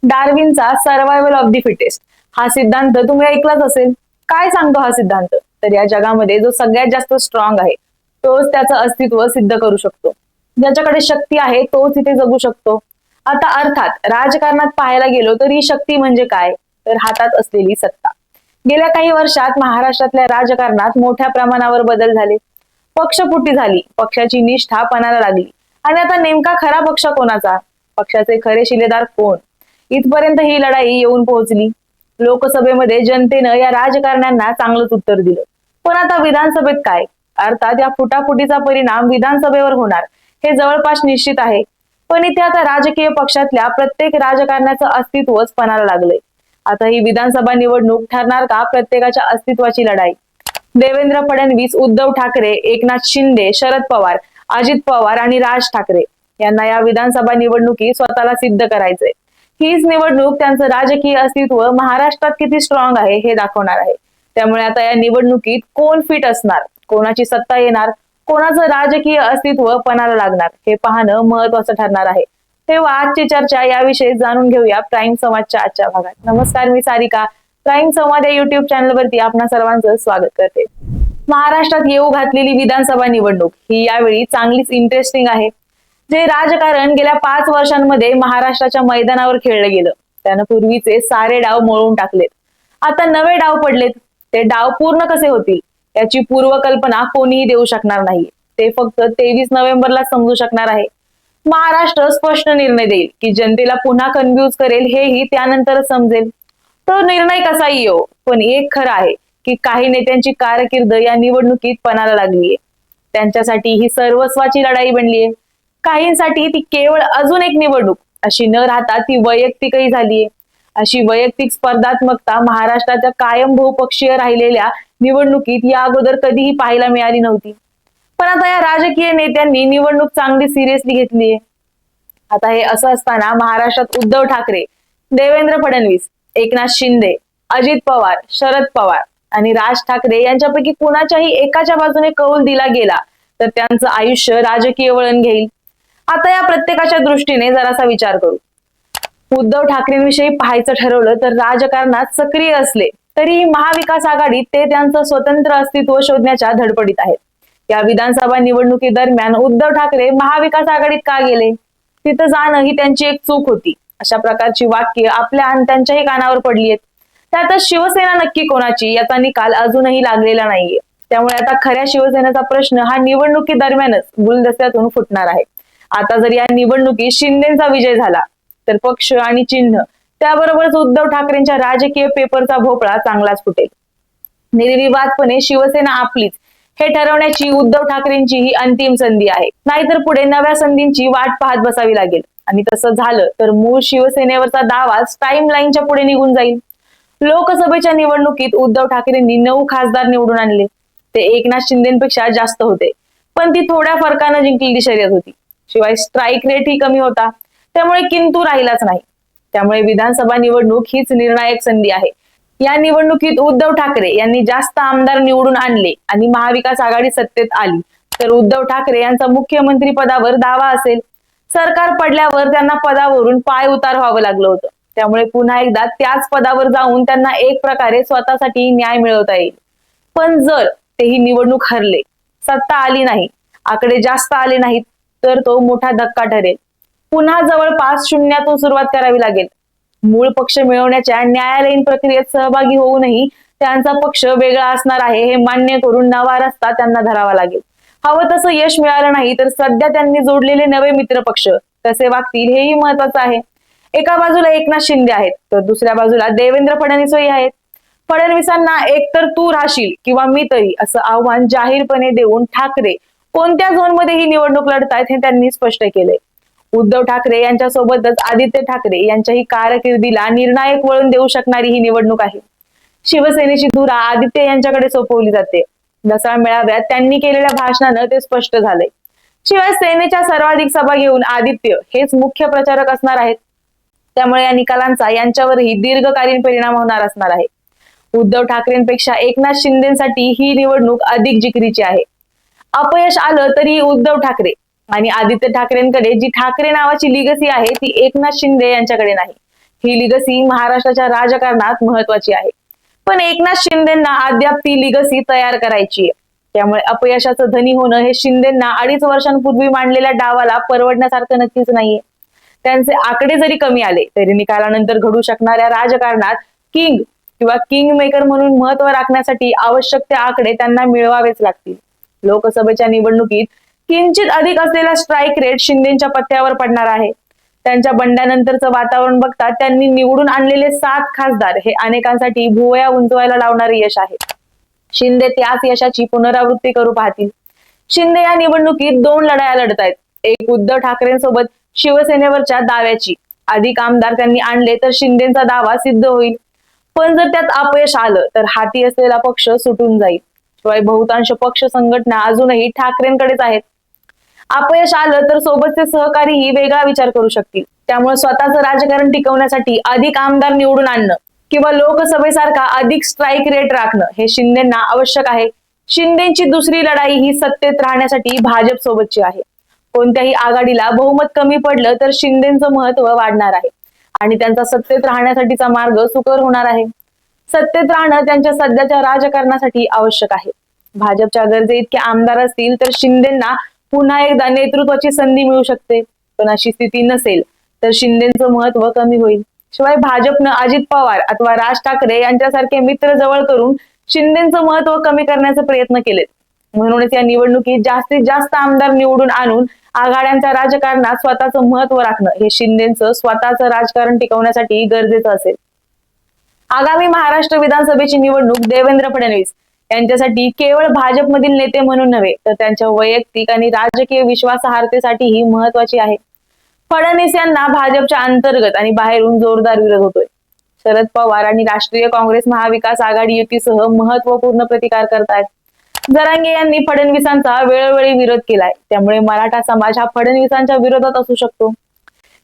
डार्विनचा survival of the fittest हा सिद्धांत तुम्ही ऐकलाच असेल. काय सांगतो हा सिद्धांत? तर या जगामध्ये जो सगळ्यात जास्त स्ट्रॉंग आहे तोच त्याचं अस्तित्व सिद्ध करू शकतो. ज्याच्याकडे शक्ती आहे तोच इथे जगू शकतो. आता अर्थात राजकारणात पाहायला गेलो तर ही शक्ती म्हणजे काय, तर हातात असलेली सत्ता. गेल्या काही वर्षात महाराष्ट्रातल्या राजकारणात मोठ्या प्रमाणावर बदल झाले. पक्षफुटी झाली, पक्षाची निष्ठा पणाला लागली. आणि आता नेमका खरा पक्ष कोणाचा, पक्षाचे खरे शिलेदार कोण, इथपर्यंत ही लढाई येऊन पोहोचली. लोकसभेमध्ये जनतेनं या राजकारण्यांना चांगलंच उत्तर दिलं. पण आता विधानसभेत काय? अर्थात या फुटाफुटीचा परिणाम विधानसभेवर होणार हे जवळपास निश्चित आहे. पण इथे आता राजकीय पक्षातल्या प्रत्येक राजकारण्याचं अस्तित्वच पणाला लागलंय. आता ही विधानसभा निवडणूक ठरणार का प्रत्येकाच्या अस्तित्वाची लढाई? देवेंद्र फडणवीस, उद्धव ठाकरे, एकनाथ शिंदे, शरद पवार, अजित पवार आणि राज ठाकरे यांना या विधानसभा निवडणुकीत स्वतःला सिद्ध करायचंय. हीच निवडणूक त्यांचं राजकीय अस्तित्व महाराष्ट्रात किती स्ट्रॉंग आहे हे दाखवणार आहे. त्यामुळे आता या निवडणुकीत कोण फिट असणार, कोणाची सत्ता येणार, कोणाचं राजकीय अस्तित्व पणाला लागणार हे पाहणं महत्वाचं ठरणार आहे. तेव्हा आजची चर्चा याविषयी जाणून घेऊया प्राईम संवादच्या आजच्या भागात. नमस्कार, मी सारिका. प्राईम संवाद या युट्यूब चॅनलवरती आपणा सर्वांचं स्वागत करते. महाराष्ट्रात येऊ घातलेली विधानसभा निवडणूक ही यावेळी चांगलीच इंटरेस्टिंग आहे. जे राजकारण गेल्या 5 वर्षांमध्ये महाराष्ट्राच्या मैदानावर खेळलं गेलं त्यानं पूर्वीचे सारे डाव मोळून टाकलेत. आता नवे डाव पडलेत. ते डाव पूर्ण कसे होतील याची पूर्वकल्पना कोणीही देऊ शकणार नाही. ते फक्त 23 नोव्हेंबरला समजू शकणार आहे. महाराष्ट्र स्पष्ट निर्णय देईल की जनतेला पुन्हा कन्फ्यूज करेल हेही त्यानंतरच समजेल. तो निर्णय कसाही येऊ, पण एक खरं आहे की काही नेत्यांची कारकीर्द या निवडणुकीत पणाला लागलीये. त्यांच्यासाठी ही सर्वस्वाची लढाई बनलीये. काहींसाठी ती केवळ अजून एक निवडणूक अशी न राहता ती वैयक्तिकही झालीये. अशी वैयक्तिक स्पर्धात्मकता महाराष्ट्राच्या कायम बहुपक्षीय राहिलेल्या निवडणुकीत या अगोदर कधीही पाहायला मिळाली नव्हती. पण आता या राजकीय नेत्यांनी निवडणूक चांगली सिरियसली घेतलीये. आता हे असं असताना महाराष्ट्रात उद्धव ठाकरे, देवेंद्र फडणवीस, एकनाथ शिंदे, अजित पवार, शरद पवार आणि राज ठाकरे यांच्यापैकी कुणाच्याही एकाच्या बाजूने कौल दिला गेला तर त्यांचं आयुष्य राजकीय वळण घेईल. आता या प्रत्येकाच्या दृष्टीने जरासा विचार करू. उद्धव ठाकरेंविषयी पाहायचं ठरवलं तर राजकारणात सक्रिय असले तरीही महाविकास आघाडीत ते त्यांचं स्वतंत्र अस्तित्व शोधण्याच्या धडपडीत आहेत. या विधानसभा निवडणुकीदरम्यान उद्धव ठाकरे महाविकास आघाडीत का गेले, तिथं जाणं ही त्यांची एक चूक होती, अशा प्रकारची वाक्य आपल्या आणि त्यांच्याही कानावर पडली आहेत. त्यातच शिवसेना नक्की कोणाची याचा निकाल अजूनही लागलेला नाहीये. त्यामुळे आता खऱ्या शिवसेनेचा प्रश्न हा निवडणुकी दरम्यानच गुलदस्त्यातून फुटणार आहे. आता जर या निवडणुकीत शिंदेचा विजय झाला तर पक्ष आणि चिन्ह त्याबरोबरच उद्धव ठाकरेंच्या राजकीय पेपरचा भोपळा चांगलाच फुटेल. निर्विवादपणे शिवसेना आपलीच हे ठरवण्याची उद्धव ठाकरेंची ही अंतिम संधी आहे. नाहीतर पुढे नव्या संधींची वाट पाहत बसावी लागेल. आणि तसं झालं तर मूळ शिवसेनेवरचा दावाच टाइम लाईनच्या पुढे निघून जाईल. लोकसभेच्या निवडणुकीत उद्धव ठाकरेंनी 9 खासदार निवडून आणले. ते एकनाथ शिंदेपेक्षा जास्त होते, पण ती थोड्या फरकानं जिंकलेली शर्यत होती. शिवाय स्ट्राईक रेट ही कमी होता, त्यामुळे किंतु राहिलाच नाही. त्यामुळे विधानसभा निवडणूक हीच निर्णायक संधी आहे. या निवडणुकीत उद्धव ठाकरे यांनी जास्त आमदार निवडून आणले आणि महाविकास आघाडी सत्तेत आली तर उद्धव ठाकरे यांचा मुख्यमंत्री पदावर दावा असेल. सरकार पडल्यावर त्यांना पदावरून पाय उतार व्हावं लागलं होतं. त्यामुळे पुन्हा एकदा त्याच पदावर जाऊन त्यांना एक प्रकारे स्वतःसाठी न्याय मिळवता येईल. पण जर ते ही निवडणूक हरले, सत्ता आली नाही, आकडे जास्त आले नाहीत तर तो मोठा धक्का ठरेल. पुन्हा जवळपास शून्यातून सुरुवात करावी लागेल. मूळ पक्ष मिळवण्याच्या न्यायालयीन प्रक्रियेत सहभागी होऊनही त्यांचा पक्ष वेगळा असणार आहे हे मान्य करून नवा रस्ता त्यांना धरावा लागेल. हवं तसं यश मिळालं नाही तर सध्या त्यांनी जोडलेले नवे मित्र पक्ष कसे वागतील हेही महत्वाचं आहे. एका बाजूला एकनाथ शिंदे आहेत तर दुसऱ्या बाजूला देवेंद्र फडणवीसही आहेत. फडणवीसांना एकतर तू राहशील किंवा मी तरी असं आव्हान जाहीरपणे देऊन ठाकरे कोणत्या झोनमध्ये ही निवडणूक लढतायत हे त्यांनी स्पष्ट केले. उद्धव ठाकरे यांच्यासोबतच आदित्य ठाकरे यांच्याही कारकिर्दीला निर्णायक वळण देऊ शकणारी ही निवडणूक आहे. शिवसेनेची धुरा आदित्य यांच्याकडे सोपवली जाते. दसरा मेळाव्यात त्यांनी केलेल्या भाषणानं ते स्पष्ट झालंय. शिवाय सेनेच्या सर्वाधिक सभा घेऊन आदित्य हेच मुख्य प्रचारक असणार आहेत. त्यामुळे या निकालांचा यांच्यावरही दीर्घकालीन परिणाम होणार असणार आहे. उद्धव ठाकरेंपेक्षा एकनाथ शिंदेसाठी ही निवडणूक अधिक जिकरीची आहे. अपयश आलं तरी उद्धव ठाकरे आणि आदित्य ठाकरेंकडे जी ठाकरे नावाची लिगसी आहे ती एकनाथ शिंदे यांच्याकडे नाही. ही लिगसी महाराष्ट्राच्या राजकारणात महत्वाची आहे. पण एकनाथ शिंदेना अद्याप ती लिगसी तयार करायची आहे. त्यामुळे अपयशाचं धनी होणं हे शिंदेना 2.5 वर्षांपूर्वी मांडलेल्या डावाला परवडण्यासारखं नक्कीच नाहीये. त्यांचे आकडे जरी कमी आले तरी निकालानंतर घडू शकणाऱ्या राजकारणात किंग किंवा किंग मेकर म्हणून महत्व राखण्यासाठी आवश्यक ते आकडे त्यांना मिळवावेच लागतील. लोकसभेच्या निवडणुकीत किंचित अधिक असलेला स्ट्राईक रेट शिंदेच्या पत्त्यावर पडणार आहे. त्यांच्या बंडानंतरचं वातावरण बघता त्यांनी निवडून आणलेले 7 खासदार हे अनेकांसाठी भुवया उंचवायला लावणारे यश आहे. शिंदे त्याच यशाची पुनरावृत्ती करू पाहतील. शिंदे या निवडणुकीत 2 लढाया लढत आहेत. एक उद्धव ठाकरेंसोबत शिवसेनेवरच्या दाव्याची. अधिक आमदार त्यांनी आणले तर शिंदेचा दावा सिद्ध होईल. पण जर त्यात अपयश आलं तर हाती असलेला पक्ष सुटून जाईल. शिवाय बहुतांश पक्ष संघटना अजूनही ठाकरेंकडेच आहेत. अपयश आलं तर सोबतचे सहकारीही वेगळा विचार करू शकतील. त्यामुळे स्वतःचं राजकारण टिकवण्यासाठी अधिक आमदार निवडून आणणं किंवा लोकसभेसारखा अधिक स्ट्राईक रेट राखणं हे शिंदेना आवश्यक आहे. शिंदेची दुसरी लढाई ही सत्तेत राहण्यासाठी भाजप सोबतची आहे. कोणत्याही आघाडीला बहुमत कमी पडलं तर शिंदेचं महत्व वाढणार आहे आणि त्यांचा सत्तेत राहण्यासाठीचा मार्ग सुकर होणार आहे. सत्तेत राहणं त्यांच्या सध्याच्या राजकारणासाठी आवश्यक आहे. भाजपच्या गरजे इतके आमदार असतील तर शिंदेना पुन्हा एकदा नेतृत्वाची संधी मिळू शकते. पण अशी स्थिती नसेल तर शिंदेचं महत्व कमी होईल. शिवाय भाजपनं अजित पवार अथवा राज ठाकरे यांच्यासारखे मित्र जवळ करून शिंदेचं महत्व कमी करण्याचे प्रयत्न केलेत. म्हणूनच या निवडणुकीत जास्तीत जास्त आमदार निवडून आणून आघाड्यांच्या राजकारणात स्वतःचं महत्व राखणं हे शिंदेचं स्वतःचं राजकारण टिकवण्यासाठी गरजेचं असेल. आगामी महाराष्ट्र विधानसभेची निवडणूक देवेंद्र फडणवीस यांच्यासाठी केवळ भाजपमधील नेते म्हणून नव्हे तर त्यांच्या वैयक्तिक आणि राजकीय विश्वासार्हतेसाठीही महत्वाची आहे. फडणवीस यांना भाजपच्या अंतर्गत आणि बाहेरून जोरदार विरोध होतोय. शरद पवार आणि राष्ट्रीय काँग्रेस महाविकास आघाडी युतीसह महत्वपूर्ण प्रतिकार करतायत. जरांगे यांनी फडणवीसांचा वेळोवेळी विरोध केलाय. त्यामुळे मराठा समाज हा फडणवीसांच्या विरोधात असू शकतो.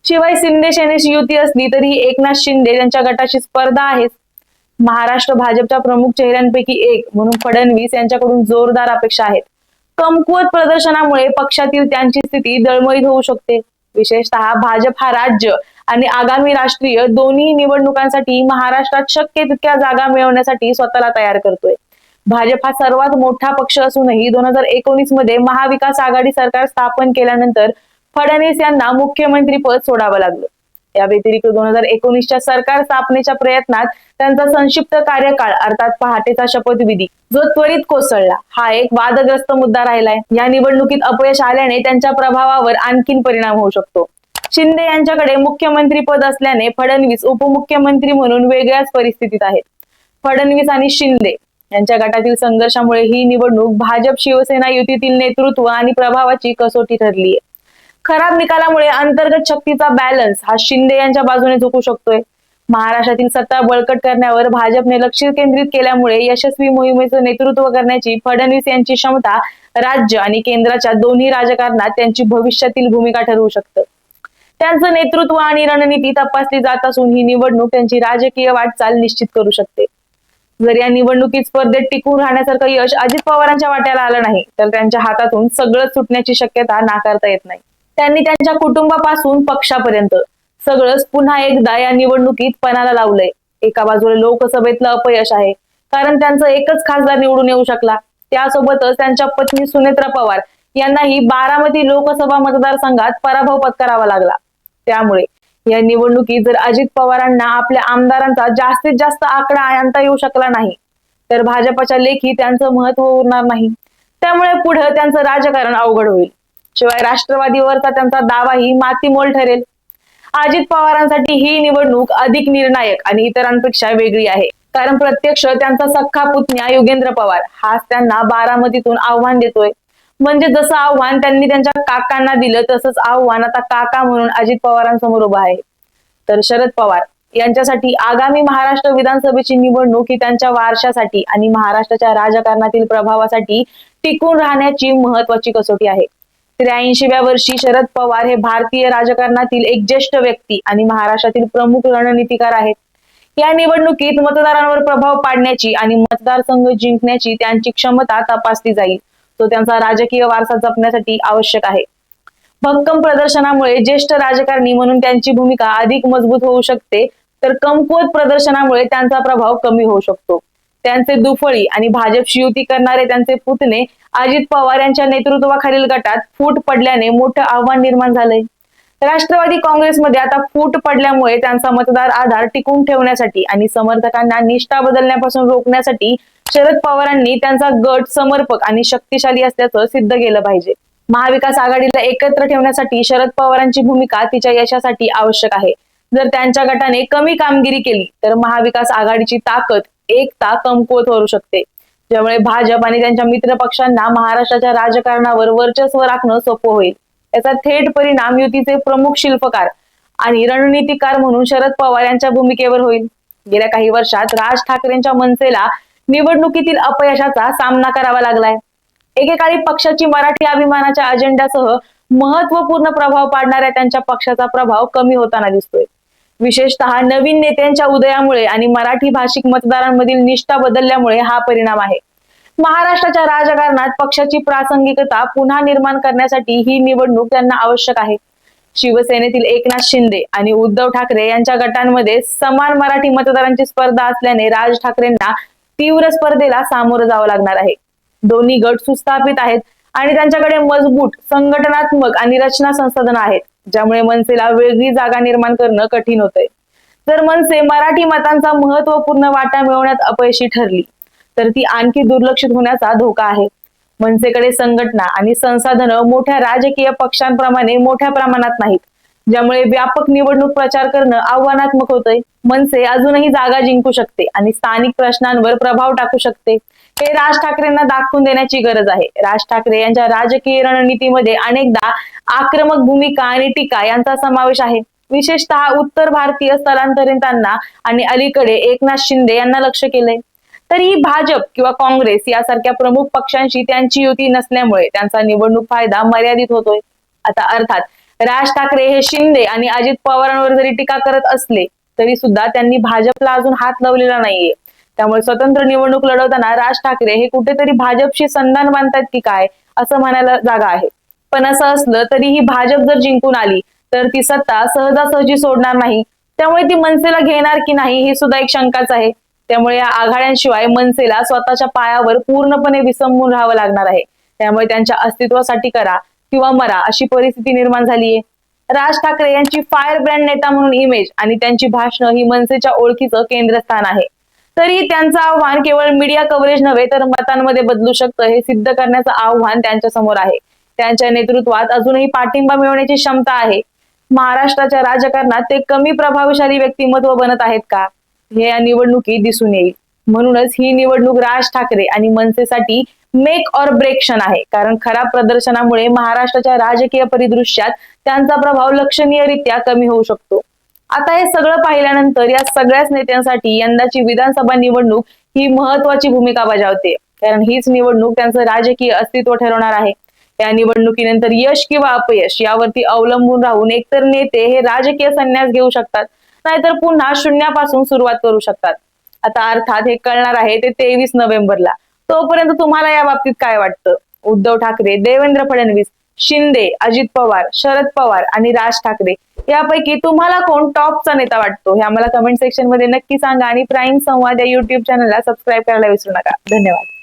शिवाय शिंदे सेनेची युती असली तरी एकनाथ शिंदे यांच्या गटाची स्पर्धा आहेच. महाराष्ट्र भाजपच्या प्रमुख चेहऱ्यांपैकी एक म्हणून फडणवीस यांच्याकडून जोरदार अपेक्षा आहेत. कमकुवत प्रदर्शनामुळे पक्षातील त्यांची स्थिती डळमळीत होऊ शकते. विशेषतः भाजप हा राज्य आणि आगामी राष्ट्रीय दोन्ही निवडणुकांसाठी महाराष्ट्रात शक्य तितक्या जागा मिळवण्यासाठी स्वतःला तयार करतोय. भाजप हा सर्वात मोठा पक्ष असूनही 2019 मध्ये महाविकास आघाडी सरकार स्थापन केल्यानंतर फडणवीस यांना मुख्यमंत्री पद सोडावं लागलं. या व्यतिरिक्त 2019च्या सरकार स्थापनेच्या प्रयत्नात त्यांचा संक्षिप्त कार्यकाळ अर्थात पहाटेचा शपथविधी जो त्वरित कोसळला हा एक वादग्रस्त मुद्दा राहिलाय. या निवडणुकीत अपयश आल्याने त्यांच्या प्रभावावर आणखीन परिणाम होऊ शकतो. शिंदे यांच्याकडे मुख्यमंत्री पद असल्याने फडणवीस उपमुख्यमंत्री म्हणून वेगळ्याच परिस्थितीत आहेत. फडणवीस आणि शिंदे यांच्या गटातील संघर्षामुळे ही निवडणूक भाजप शिवसेना युतीतील नेतृत्व आणि प्रभावाची कसोटी ठरली आहे. खराब निकालामुळे अंतर्गत शक्तीचा बॅलन्स हा शिंदे यांच्या बाजूने झुकू शकतोय. महाराष्ट्रातील सत्ता बळकट करण्यावर भाजपने लक्ष केंद्रित केल्यामुळे यशस्वी मोहिमेचं नेतृत्व करण्याची फडणवीस यांची क्षमता राज्य आणि केंद्राच्या दोन्ही राजकारणात त्यांची भविष्यातील भूमिका ठरवू शकतं. त्यांचं नेतृत्व आणि रणनीती तपासली जात असून ही निवडणूक त्यांची राजकीय वाटचाल निश्चित करू शकते. जर या निवडणुकीत स्पर्धेत टिकून राहण्यासारखं यश अजित पवारांच्या वाट्याला आलं नाही तर त्यांच्या हातातून सगळं सुटण्याची शक्यता नाकारता येत नाही. त्यांनी त्यांच्या कुटुंबापासून पक्षापर्यंत सगळंच पुन्हा एकदा या निवडणुकीत पणाला लावलंय. एका बाजूला लोकसभेतलं अपयश आहे कारण त्यांचा एकच खासदार निवडून येऊ शकला. त्यासोबतच त्यांच्या पत्नी सुनेत्रा पवार यांनाही बारामती लोकसभा मतदारसंघात पराभव पत्करावा लागला. त्यामुळे या निवडणुकीत जर अजित पवारांना आपल्या आमदारांचा जास्तीत जास्त आकडा आणता येऊ शकला नाही तर भाजपच्या लेखी त्यांचं महत्व उरणार नाही. त्यामुळे पुढे त्यांचं राजकारण अवघड होईल. शिवाय राष्ट्रवादीवरचा त्यांचा दावाही मातीमोल ठरेल. अजित पवारांसाठी ही निवडणूक अधिक निर्णायक आणि इतरांपेक्षा वेगळी आहे कारण प्रत्यक्ष त्यांचा सख्खा पुतण्या योगेंद्र पवार हाच त्यांना बारामतीतून आव्हान देतोय. म्हणजे जसं आव्हान त्यांनी त्यांच्या काकांना दिलं तसंच आव्हान आता काका म्हणून अजित पवारांसमोर उभं आहे. तर शरद पवार यांच्यासाठी आगामी महाराष्ट्र विधानसभेची निवडणूक ही त्यांच्या वारशासाठी आणि महाराष्ट्राच्या राजकारणातील प्रभावासाठी टिकून राहण्याची महत्वाची कसोटी आहे. 83व्या वर्षी शरद पवार हे भारतीय राजकारणातील एक ज्येष्ठ व्यक्ती आणि महाराष्ट्रातील प्रमुख रणनीतिकार आहेत. या निवडणुकीत मतदारांवर प्रभाव पाडण्याची आणि मतदारसंघ जिंकण्याची त्यांची क्षमता तपासली जाईल. तो त्यांचा राजकीय वारसा जपण्यासाठी आवश्यक आहे. भक्कम प्रदर्शनामुळे ज्येष्ठ राजकारणी म्हणून त्यांची भूमिका अधिक मजबूत होऊ शकते. तर कमकुवत प्रदर्शनामुळे त्यांचा प्रभाव कमी होऊ शकतो. त्यांचे दुफळी आणि भाजपशी युती करणारे त्यांचे पुतणे अजित पवार यांच्या नेतृत्वाखालील गटात फूट पडल्याने मोठं आव्हान निर्माण झालंय. राष्ट्रवादी काँग्रेसमध्ये आता फूट पडल्यामुळे त्यांचा मतदार आधार टिकवून ठेवण्यासाठी आणि समर्थकांना निष्ठा बदलण्यापासून रोखण्यासाठी शरद पवारांनी त्यांचा गट समर्पक आणि शक्तिशाली असल्याचं सिद्ध केलं पाहिजे. महाविकास आघाडीला एकत्र ठेवण्यासाठी शरद पवारांची भूमिका तिच्या यशासाठी आवश्यक आहे. जर त्यांच्या गटाने कमी कामगिरी केली तर महाविकास आघाडीची ताकद एकता कमकुवत होऊ शकते, ज्यामुळे भाजप आणि त्यांच्या मित्र पक्षांना महाराष्ट्राच्या राजकारणावर वर्चस्व राखणं सोपं होईल. याचा थेट परिणाम युतीचे प्रमुख शिल्पकार आणि रणनीतिकार म्हणून शरद पवार यांच्या भूमिकेवर होईल. गेल्या काही वर्षात राज ठाकरेंच्या मनसेला निवडणुकीतील अपयशाचा सामना करावा लागलाय. एकेकाळी पक्षाची मराठी अभिमानाच्या अजेंड्यासह महत्वपूर्ण प्रभाव पाडणाऱ्या त्यांच्या पक्षाचा प्रभाव कमी होताना दिसतोय. विशेषतः नवीन नेत्यांच्या उदयामुळे आणि मराठी भाषिक मतदारांमधील निष्ठा बदलल्यामुळे हा परिणाम आहे. महाराष्ट्राच्या राजकारणात पक्षाची प्रासंगिकता पुन्हा निर्माण करण्यासाठी ही निवडणूक त्यांना आवश्यक आहे. शिवसेनेतील एकनाथ शिंदे आणि उद्धव ठाकरे यांच्या गटांमध्ये समान मराठी मतदारांची स्पर्धा असल्याने राज ठाकरेंना तीव्र स्पर्धेला सामोरं जावं लागणार आहे. दोन्ही गट सुस्थापित आहेत आणि त्यांच्याकडे मजबूत संघटनात्मक आणि रचना संसाधनं आहेत, ज्यामुळे मनसेला वेगळी जागा निर्माण करणं कठीण होतंय. जर मनसे मराठी मतांचा महत्वपूर्ण वाटा मिळवण्यात अपयशी ठरली तर ती आणखी दुर्लक्षित होण्याचा धोका आहे. मनसेकडे संघटना आणि संसाधनं मोठ्या राजकीय पक्षांप्रमाणे मोठ्या प्रमाणात नाहीत, ज्यामुळे व्यापक निवडणूक प्रचार करणं आव्हानात्मक होतंय. मनसे अजूनही जागा जिंकू शकते आणि स्थानिक प्रश्नांवर प्रभाव टाकू शकते, हे राज ठाकरेंना दाखवून देण्याची गरज आहे. राज ठाकरे यांच्या राजकीय रणनीतीमध्ये अनेकदा आक्रमक भूमिका आणि टीका यांचा समावेश आहे, विशेषतः उत्तर भारतीय स्थलांतरितांना आणि अलीकडे एकनाथ शिंदे यांना लक्ष केलंय. तरीही भाजप किंवा काँग्रेस यासारख्या प्रमुख पक्षांशी त्यांची युती नसल्यामुळे त्यांचा निवडणूक फायदा मर्यादित होतोय. आता अर्थात राज ठाकरे हे शिंदे आणि अजित पवारांवर जरी टीका करत असले तरी सुद्धा त्यांनी भाजपला अजून हात लावलेला नाहीये. त्यामुळे स्वतंत्र निवडणूक लढवताना राज ठाकरे हे कुठेतरी भाजपशी संधान बांधतात की काय असं म्हणायला जागा आहे. पण असं असलं तरीही भाजप जर जिंकून आली तर ती सत्ता सहजासहजी सोडणार नाही, त्यामुळे ती मनसेला घेणार की नाही ही सुद्धा एक शंकाच आहे. त्यामुळे या आघाड्यांशिवाय मनसेला स्वतःच्या पायावर पूर्णपणे विसंबून राहावं लागणार आहे. त्यामुळे त्यांच्या अस्तित्वासाठी करा किंवा मरा अशी परिस्थिती निर्माण झालीये. राज ठाकरे यांची फायर ब्रँड नेता म्हणून इमेज आणि त्यांची भाषणं ही मनसेच्या ओळखीचं केंद्रस्थान आहे. तरी त्यांचं आव्हान केवळ मीडिया कव्हरेज नव्हे तर मतांमध्ये बदलू शकतं हे सिद्ध करण्याचं आव्हान त्यांच्या समोर आहे. त्यांच्या नेतृत्वात अजूनही पाठिंबा मिळवण्याची क्षमता आहे. महाराष्ट्राच्या राजकारणात ते कमी प्रभावशाली व्यक्तिमत्व बनत आहेत का, हे या निवडणुकीत दिसून येईल. म्हणूनच ही निवडणूक राज ठाकरे आणि मनसेसाठी मेक ऑर ब्रेक क्षण आहे, कारण खराब प्रदर्शनामुळे महाराष्ट्राच्या राजकीय परिदृश्यात त्यांचा प्रभाव लक्षणीयरित्या कमी होऊ शकतो. आता हे सगळं पाहिल्यानंतर या सगळ्याच नेत्यांसाठी यंदाची विधानसभा निवडणूक ही महत्वाची भूमिका बजावते, कारण हीच निवडणूक त्यांचं राजकीय अस्तित्व ठरवणार आहे. या निवडणुकीनंतर यश किंवा अपयश यावरती अवलंबून राहून एकतर नेते हे राजकीय संन्यास घेऊ शकतात, नाहीतर पुन्हा शून्यापासून सुरुवात करू शकतात. आता अर्थात हे कळणार आहे ते 23 नोव्हेंबरला. तोपर्यंत तुम्हाला या बाबतीत काय वाटतं? उद्धव ठाकरे, देवेंद्र फडणवीस, शिंदे, अजित पवार, शरद पवार आणि राज ठाकरे यापैकी तुम्हाला कोण टॉपचा नेता वाटतो हे आम्हाला कमेंट सेक्शन मध्ये नक्की सांगा आणि प्राईम संवाद या युट्यूब चॅनलला सबस्क्राईब करायला विसरू नका. धन्यवाद.